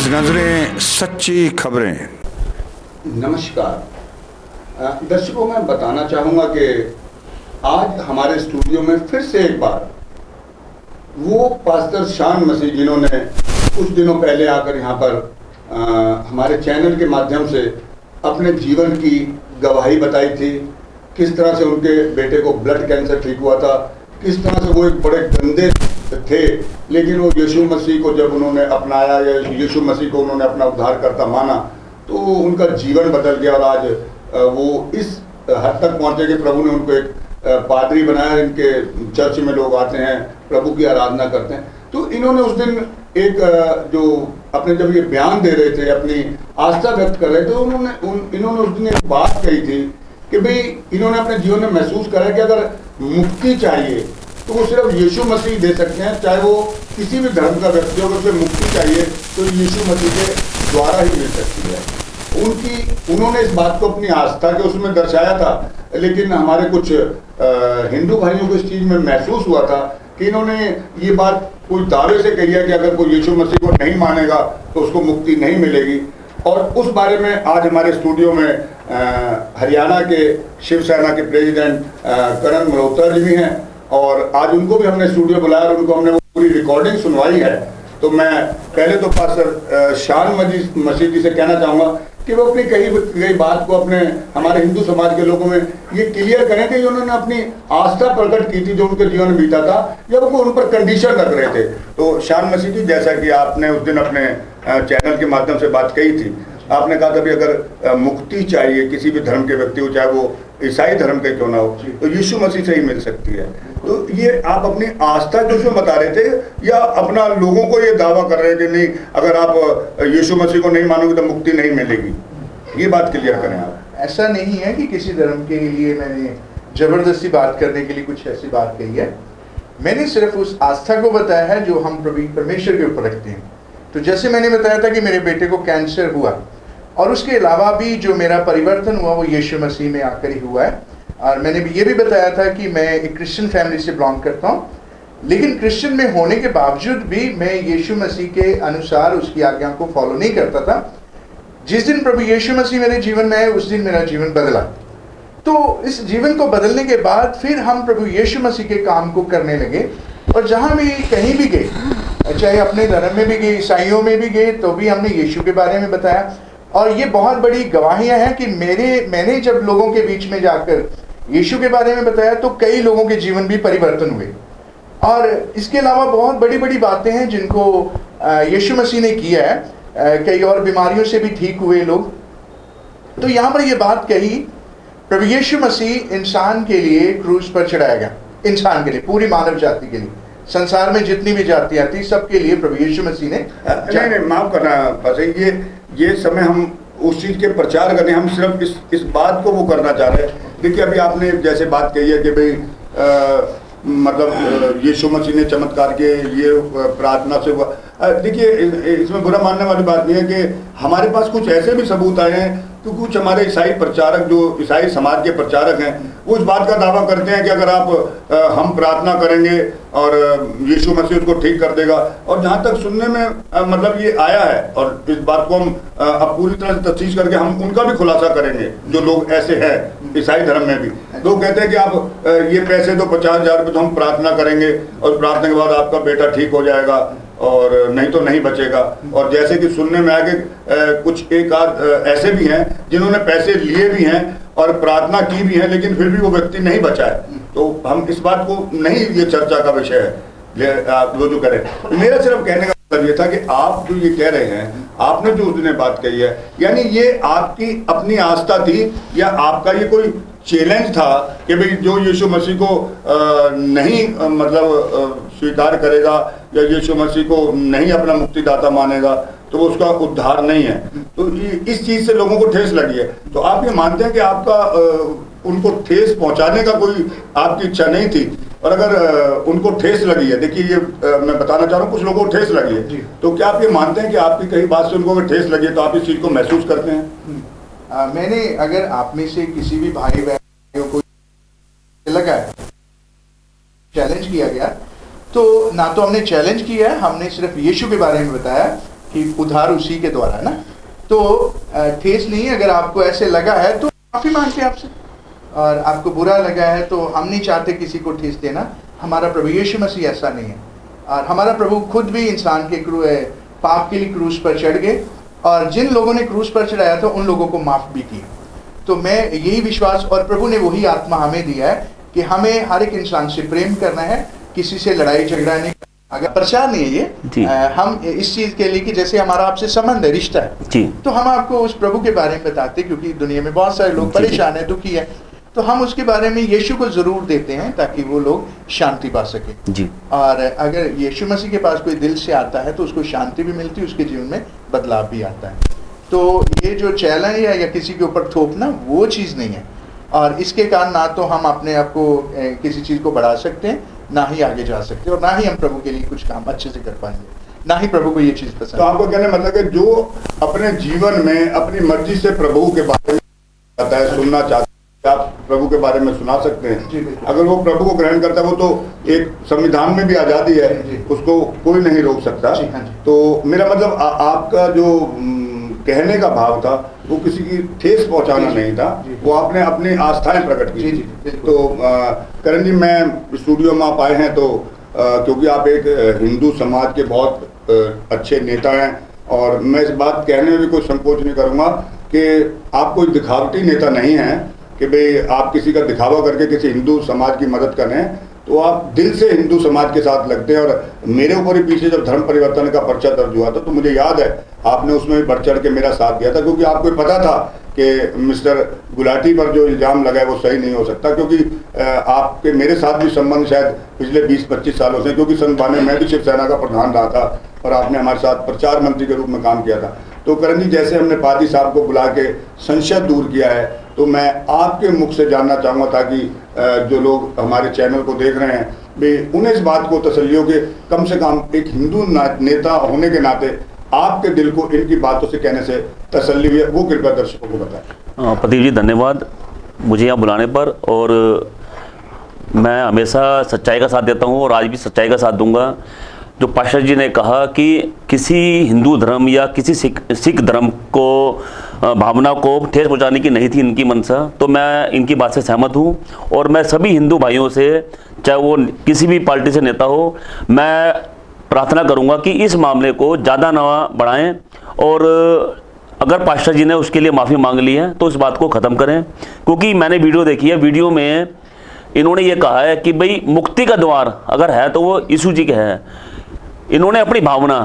नजरें सच्ची खबरें। नमस्कार दर्शकों, मैं बताना चाहूँगा कि आज हमारे स्टूडियो में फिर से एक बार वो पास्टर शान मसीह जिन्होंने कुछ दिनों पहले आकर यहाँ पर हमारे चैनल के माध्यम से अपने जीवन की गवाही बताई थी। किस तरह से उनके बेटे को ब्लड कैंसर ठीक हुआ था, किस तरह से वो एक बड़े गंदे थे, लेकिन वो यीशु मसीह को जब उन्होंने अपनाया या यीशु मसीह को उन्होंने अपना उद्धारकर्ता माना तो उनका जीवन बदल गया और आज वो इस हद तक पहुँचे कि प्रभु ने उनको एक पादरी बनाया। इनके चर्च में लोग आते हैं, प्रभु की आराधना करते हैं। तो इन्होंने उस दिन एक जो अपने जब ये बयान दे रहे थे, अपनी आस्था व्यक्त कर रहे थे, इन्होंने उस दिन एक बात कही थी कि भाई इन्होंने अपने जीवन में महसूस करा कि अगर मुक्ति चाहिए तो वो सिर्फ यीशु मसीह दे सकते हैं, चाहे वो किसी भी धर्म का व्यक्ति हो। अगर उसे मुक्ति चाहिए तो यीशु मसीह के द्वारा ही मिल सकती है। उन्होंने इस बात को अपनी आस्था के उसमें दर्शाया था, लेकिन हमारे कुछ हिंदू भाइयों को इस चीज़ में महसूस हुआ था कि इन्होंने ये बात कोई दावे से कही है कि अगर कोई यीशु मसीह को नहीं मानेगा तो उसको मुक्ति नहीं मिलेगी। और उस बारे में आज हमारे स्टूडियो में हरियाणा के शिवसेना के प्रेसिडेंट करण मल्होत्रा जी भी हैं और आज उनको भी हमने स्टूडियो बुलाया और उनको हमने वो पूरी रिकॉर्डिंग सुनवाई है। तो मैं पहले तो पास्टर शान मसीह जी से कहना चाहूँगा कि वो अपनी कही गई बात को अपने हमारे हिंदू समाज के लोगों में ये क्लियर करें कि उन्होंने अपनी आस्था प्रकट की थी जो उनके जीवन में बीता था, जब वो उन पर कंडीशन रख रहे थे। तो शान मसीह जी, जैसा कि आपने उस दिन अपने चैनल के माध्यम से बात कही थी, आपने कहा था भी अगर मुक्ति चाहिए किसी भी धर्म के व्यक्ति को, चाहे वो ईसाई धर्म के क्यों ना हो, तो यीशु मसीह से ही मिल सकती है। तो ये आप अपनी आस्था जो उसमें बता रहे थे या अपना लोगों को ये दावा कर रहे थे नहीं अगर आप यीशु मसीह को नहीं मानोगे तो मुक्ति नहीं मिलेगी? ये बात क्लियर करें आप। ऐसा नहीं है कि किसी धर्म के लिए मैंने जबरदस्ती बात करने के लिए कुछ ऐसी बात कही है। मैंने सिर्फ उस आस्था को बताया है जो हम प्रभु परमेश्वर के ऊपर रखते हैं। तो जैसे मैंने बताया था कि मेरे बेटे को कैंसर हुआ और उसके अलावा भी जो मेरा परिवर्तन हुआ वो यीशु मसीह में आकर ही हुआ है। और मैंने ये भी बताया था कि मैं एक क्रिश्चियन फैमिली से बिलोंग करता हूँ, लेकिन क्रिश्चियन में होने के बावजूद भी मैं यीशु मसीह के अनुसार उसकी आज्ञा को फॉलो नहीं करता था। जिस दिन प्रभु यीशु मसीह मेरे जीवन में आए उस दिन मेरा जीवन बदला। तो इस जीवन को बदलने के बाद फिर हम प्रभु यीशु मसीह के काम को करने लगे और जहाँ भी कहीं भी गए, चाहे अपने धर्म में भी गए, ईसाइयों में भी गए, तो भी हमने यीशु के बारे में बताया। और ये बहुत बड़ी गवाहियाँ हैं कि मैंने जब लोगों के बीच में जाकर यीशु के बारे में बताया तो कई लोगों के जीवन भी परिवर्तन हुए। और इसके अलावा बहुत बड़ी बड़ी बातें हैं जिनको यीशु मसीह ने किया है। कई और बीमारियों से भी ठीक हुए लोग। तो यहाँ पर ये बात कही, प्रभु यीशु मसीह इंसान के लिए क्रूस पर चढ़ाया गया, इंसान के लिए, पूरी मानव जाति के लिए, संसार में जितनी भी जातियाँ थी सबके लिए प्रभु यीशु मसीह ने नहीं माफ करना बस ये समय हम उस चीज़ के प्रचार करने, हम सिर्फ इस बात को वो करना चाह रहे हैं। देखिए अभी आपने जैसे बात कही है कि भाई मतलब यीशु मसीह ने चमत्कार के ये प्रार्थना से हुआ। देखिए इसमें बुरा मानने वाली बात नहीं है कि हमारे पास कुछ ऐसे भी सबूत आए हैं तो कुछ हमारे ईसाई प्रचारक, जो ईसाई समाज के प्रचारक हैं, वो इस बात का दावा करते हैं कि अगर आप हम प्रार्थना करेंगे और यीशु मसीह उसको ठीक कर देगा। और जहाँ तक सुनने में मतलब ये आया है, और इस बात को हम अब पूरी तरह से तफ्तीश करके हम उनका भी खुलासा करेंगे, जो लोग ऐसे हैं ईसाई धर्म में भी। लोग कहते हैं कि आप ये पैसे दो 50,000 रुपये तो हम प्रार्थना करेंगे और प्रार्थना के बाद आपका बेटा ठीक हो जाएगा और नहीं तो नहीं बचेगा। और जैसे कि सुनने में आया कि कुछ एक आध ऐसे भी हैं जिन्होंने पैसे लिए भी हैं और प्रार्थना की भी है, लेकिन फिर भी वो व्यक्ति नहीं बचा है। तो हम इस बात को नहीं, ये चर्चा का विषय है आप जो करें। मेरा सिर्फ कहने का मतलब ये था कि आप जो ये कह रहे हैं, आपने जो उस दिन बात कही है, यानी ये आपकी अपनी आस्था थी या आपका ये कोई चैलेंज था कि भाई जो यीशु मसीह को नहीं मतलब स्वीकार करेगा या यीशु मसीह को नहीं अपना मुक्तिदाता मानेगा तो उसका उद्धार नहीं है। तो इस चीज़ से लोगों को ठेस लगी है। तो आप ये मानते हैं कि आपका उनको ठेस पहुंचाने का कोई आपकी इच्छा नहीं थी, और अगर उनको ठेस लगी है, देखिए ये मैं बताना चाह रहा हूँ कुछ लोगों को ठेस लगी है, तो क्या आप ये मानते हैं कि आपकी कहीं बात से उनको अगर ठेस लगी है तो आप इस चीज़ को महसूस करते हैं? मैंने अगर आप में से किसी भी भाई बहनों को लगा चैलेंज किया गया तो ना तो हमने चैलेंज किया है, हमने सिर्फ यीशु के बारे में बताया कि उधार उसी के द्वारा है ना। तो ठेस नहीं, अगर आपको ऐसे लगा है तो माफ़ी मांगते हैं आपसे, और आपको बुरा लगा है तो हम नहीं चाहते किसी को ठेस देना। हमारा प्रभु यीशु मसीह ऐसा नहीं है, और हमारा प्रभु खुद भी इंसान के पाप के लिए क्रूस पर चढ़ गए, और जिन लोगों ने क्रूस पर चढ़ाया था उन लोगों को माफ़ भी किया। तो मैं यही विश्वास, और प्रभु ने वही आत्मा हमें दिया है कि हमें हर एक इंसान से प्रेम करना है, किसी से लड़ाई झगड़ा नहीं। अगर प्रचार नहीं है ये, हम इस चीज़ के लिए कि जैसे हमारा आपसे संबंध है, रिश्ता है जी, तो हम आपको उस प्रभु के बारे में बताते, क्योंकि दुनिया में बहुत सारे लोग परेशान है, दुखी है, तो हम उसके बारे में यीशु को ज़रूर देते हैं ताकि वो लोग शांति पा सके जी। और अगर यीशु मसीह के पास कोई दिल से आता है तो उसको शांति भी मिलती है, उसके जीवन में बदलाव भी आता है। तो ये जो चैलेंज है या किसी के ऊपर थोपना, वो चीज़ नहीं है, और इसके कारण ना तो हम अपने आप को किसी चीज़ को बढ़ा सकते हैं, ना ही आगे जा सकते हैं, और ना ही हम प्रभु के लिए कुछ काम अच्छे से कर पाएंगे, ना ही प्रभु को ये चीज़ पसंद। तो आपको कहने मतलब कि जो अपने जीवन में अपनी मर्जी से प्रभु के बारे में चाहता है, सुनना चाहता है, आप प्रभु के बारे में सुना सकते हैं। अगर वो प्रभु को ग्रहण करता है, वो तो एक संविधान में भी आज़ादी है, उसको कोई नहीं रोक सकता। तो मेरा मतलब आपका जो कहने का भाव था वो किसी की ठेस पहुंचाना नहीं था, वो आपने अपनी आस्थाएं प्रकट की। तो करण जी, मैं स्टूडियो में आप आए हैं तो क्योंकि आप एक हिंदू समाज के बहुत अच्छे नेता हैं, और मैं इस बात कहने में भी कोई संकोच नहीं करूँगा कि आप कोई दिखावटी नेता नहीं हैं कि भाई आप किसी का दिखावा करके किसी हिंदू समाज की मदद करें, तो आप दिल से हिंदू समाज के साथ लगते हैं। और मेरे ऊपर ही पीछे जब धर्म परिवर्तन का पर्चा दर्ज हुआ था तो मुझे याद है आपने उसमें भी बढ़ चढ़ के मेरा साथ दिया था, क्योंकि आपको पता था कि मिस्टर गुलाटी पर जो इल्ज़ाम लगा है वो सही नहीं हो सकता, क्योंकि आपके मेरे साथ भी संबंध शायद पिछले 20-25 सालों से, क्योंकि सन 92 में भी शिवसेना का प्रधान रहा था और आपने हमारे साथ प्रचार मंत्री के रूप में काम किया था। तो करण जी, जैसे हमने पादी साहब को बुला के संशय दूर किया है, तो मैं आपके मुख से जानना चाहूँगा ताकि जो लोग हमारे चैनल को देख रहे हैं भी उन्हें इस बात को तसल्ली हो कि कम से कम एक हिंदू नेता होने के नाते आपके दिल को इनकी बातों से कहने से तसल्ली हुई है, वो कृपया दर्शकों को बताएं। प्रदीप जी, धन्यवाद मुझे यहाँ बुलाने पर, और मैं हमेशा सच्चाई का साथ देता हूँ और आज भी सच्चाई का साथ दूंगा। जो पास्टर जी ने कहा कि किसी हिंदू धर्म या किसी सिख धर्म को भावना को ठेस पहुंचाने की नहीं थी इनकी मंशा, तो मैं इनकी बात से सहमत हूं। और मैं सभी हिंदू भाइयों से, चाहे वो किसी भी पार्टी से नेता हो, मैं प्रार्थना करूंगा कि इस मामले को ज़्यादा ना बढ़ाएं, और अगर पास्टर जी ने उसके लिए माफ़ी मांग ली है तो इस बात को ख़त्म करें। क्योंकि मैंने वीडियो देखी है, वीडियो में इन्होंने ये कहा है कि भाई मुक्ति का द्वार अगर है तो वो यीशु जी के है। इन्होंने अपनी भावना,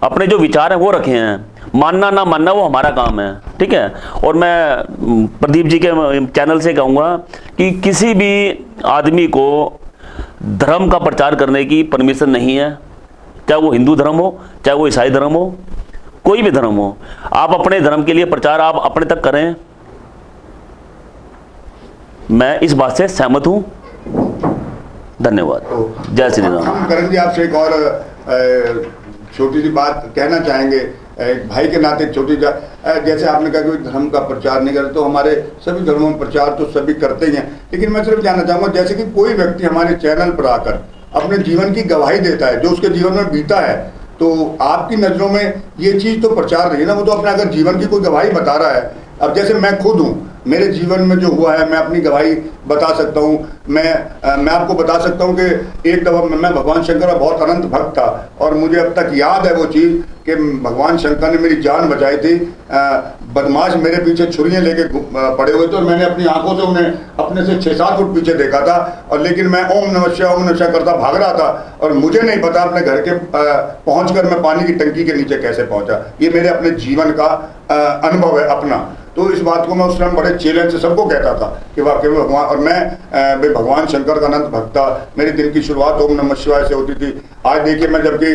अपने जो विचार हैं वो रखे हैं, मानना ना मानना वो हमारा काम है, ठीक है। और मैं प्रदीप जी के चैनल से कहूँगा कि किसी भी आदमी को धर्म का प्रचार करने की परमिशन नहीं है, चाहे वो हिंदू धर्म हो, चाहे वो ईसाई धर्म हो, कोई भी धर्म हो। आप अपने धर्म के लिए प्रचार आप अपने तक करें, मैं इस बात से सहमत हूँ। धन्यवाद। जय श्री राम। हम करण जी आपसे एक और छोटी सी बात कहना चाहेंगे, एक भाई के नाते छोटी, जैसे आपने कहा कि धर्म का प्रचार नहीं करते, तो हमारे सभी धर्मों में प्रचार तो सभी करते ही हैं, लेकिन मैं सिर्फ जानना चाहूँगा, जैसे कि कोई व्यक्ति हमारे चैनल पर आकर अपने जीवन की गवाही देता है, जो उसके जीवन में बीता है, तो आपकी नज़रों में ये चीज़ तो प्रचार नहीं है ना, वो तो अपने अगर जीवन की कोई गवाही बता रहा है। अब जैसे मैं खुद हूँ, मेरे जीवन में जो हुआ है मैं अपनी गवाही बता सकता हूँ। मैं आपको बता सकता हूँ कि एक दफ़ा मैं भगवान शंकर का बहुत अनंत भक्त था, और मुझे अब तक याद है वो चीज़ कि भगवान शंकर ने मेरी जान बचाई थी। बदमाश मेरे पीछे छुरियाँ लेके पड़े हुए थे, और मैंने अपनी आंखों से उन्हें अपने से 6-7 फुट पीछे देखा था, और लेकिन मैं ओम नमः शिवाय करता भाग रहा था, और मुझे नहीं पता अपने घर के पहुँचकर मैं पानी की टंकी के नीचे कैसे पहुँचा। ये मेरे अपने जीवन का अनुभव है अपना। तो इस बात को मैं उस टाइम बड़े चैलेंज से सबको कहता था कि वाकई में भगवान, और मैं भगवान शंकर का अनंत भक्त था। मेरे दिन की शुरुआत ओम नमः शिवाय से होती थी। आज देखिए मैं जबकि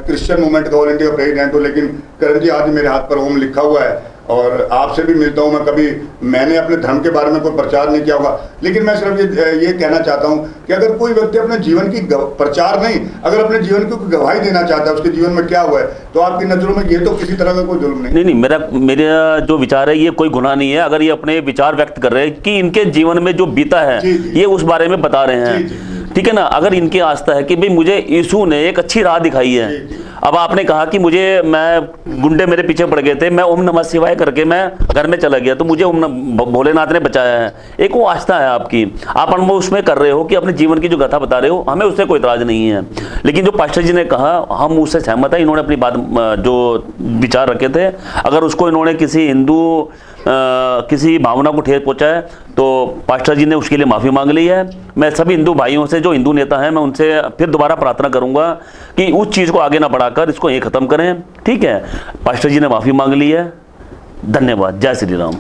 क्रिश्चियन मूवमेंट का ऑल इंडिया का प्रेसिडेंट हूँ, लेकिन करण जी आज मेरे हाथ पर ओम लिखा हुआ है, और आपसे भी मिलता हूँ मैं, कभी मैंने अपने धर्म के बारे में कोई प्रचार नहीं किया होगा, लेकिन मैं सिर्फ ये कहना चाहता हूँ कि अगर कोई व्यक्ति अपने जीवन की प्रचार नहीं, अगर अपने जीवन की गवाही देना चाहता है, उसके जीवन में क्या हुआ है, तो आपकी नज़रों में ये तो किसी तरह का कोई जुल्म नहीं। नहीं, मेरा जो विचार है ये कोई गुनाह नहीं है। अगर ये अपने विचार व्यक्त कर रहे हैं कि इनके जीवन में जो बीता है ये उस बारे में बता रहे हैं, ठीक है ना। अगर इनकी आस्था है कि भाई मुझे यीशु ने एक अच्छी राह दिखाई है, अब आपने कहा कि मैं गुंडे मेरे पीछे पड़ गए थे, मैं ओम नमः शिवाय करके मैं घर में चला गया तो मुझे भोलेनाथ ने बचाया है। एक वो आस्था है आपकी, आप अनुभव उसमें कर रहे हो कि अपने जीवन की जो गाथा बता रहे हो, हमें उससे कोई इतराज नहीं है। लेकिन जो पास्टर जी ने कहा हम उससे सहमत है, इन्होंने अपनी बात जो विचार रखे थे, अगर उसको इन्होंने किसी हिंदू किसी भावना को ठेस पहुंचा है तो पास्टर जी ने उसके लिए माफ़ी मांग ली है। मैं सभी हिंदू भाइयों से, जो हिंदू नेता हैं, मैं उनसे फिर दोबारा प्रार्थना करूंगा कि उस चीज़ को आगे ना बढ़ाकर इसको यहीं ख़त्म करें। ठीक है, पास्टर जी ने माफ़ी मांग ली है। धन्यवाद। जय श्री राम।